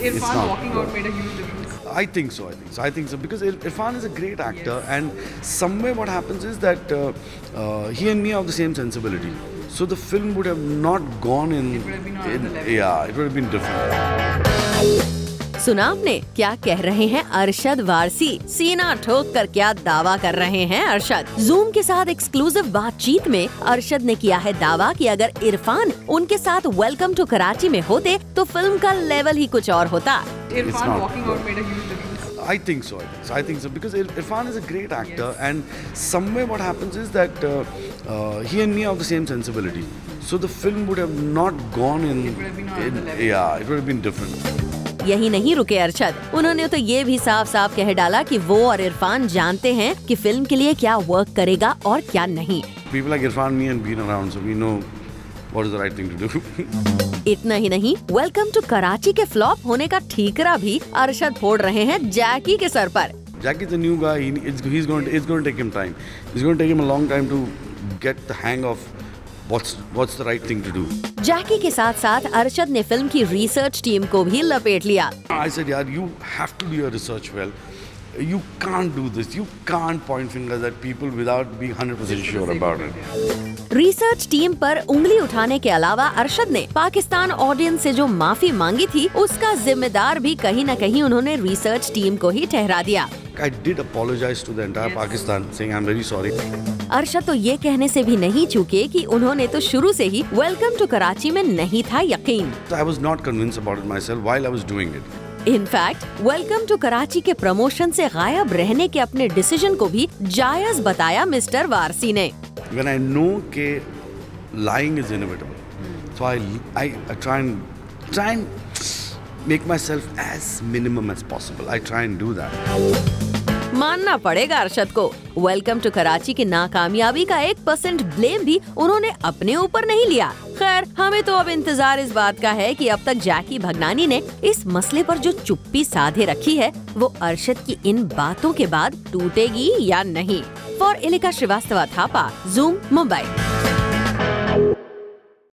Irfan walking out made a huge difference. I think so because Irfan is a great actor, and somewhere what happens is that he and me have the same sensibility. So the film would have not gone in. It would have been on another level. Yeah, it would have been different. सुना आपने क्या कह रहे हैं अरशद वारसी? सीना ठोक कर क्या दावा कर रहे हैं अरशद? जूम के साथ एक्सक्लूसिव बातचीत में अरशद ने किया है दावा कि अगर इरफान उनके साथ वेलकम टू कराची में होते तो फिल्म का लेवल ही कुछ और होता। Irfan walking out made a huge difference. I think so because Irfan is a great actor, and somewhere what happens is that he and me have the same sensibility. So the film would have not gone in. It would have been on another level. Yeah, it would have been different. यही नहीं रुके अरशद, उन्होंने तो ये भी साफ साफ कह डाला कि वो और इरफान जानते हैं कि फिल्म के लिए क्या वर्क करेगा और क्या नहीं। People like Irfan, me and been around, so we know what is the right thing to do. इतना ही नहीं, वेलकम टू कराची के फ्लॉप होने का ठीकरा भी अरशद फोड़ रहे हैं जैकी के सर पर। Jackie's a new guy. It's going to take him time. It's going to take him a long time to get the hang of what's the right thing to do. जैकी के साथ साथ अरशद ने फिल्म की research team को भी लपेट लिया। I said, यार, you have to do your research well. You can't do this. You can't point fingers at people without being 100% sure about it. Research team पर उंगली उठाने के अलावा अरशद ने पाकिस्तान ऑडियंस से जो माफी मांगी थी उसका जिम्मेदार भी कहीं न कहीं उन्होंने रिसर्च टीम को ही ठहरा दिया। I did apologize to the entire Pakistan, saying I'm very sorry. Arshad तो ये कहने से भी नहीं चूके कि उन्होंने तो शुरू से ही वेलकम टू कराची में नहीं था यकीन। I was not convinced about it myself while I was doing it. In fact welcome to Karachi के प्रमोशन से गायब रहने के अपने डिसीजन को भी जायज बताया मिस्टर वारसी ने। When I know कि lying is inevitable, so I try and make myself as minimum as possible. I try and do that. मानना पड़ेगा अरशद को, वेलकम टू कराची की नाकामयाबी का 1% ब्लेम भी उन्होंने अपने ऊपर नहीं लिया। खैर, हमें तो अब इंतजार इस बात का है कि अब तक जैकी भगनानी ने इस मसले पर जो चुप्पी साधे रखी है वो अरशद की इन बातों के बाद टूटेगी या नहीं। For Ilika Srivastava Thapa, Zoom, Mumbai.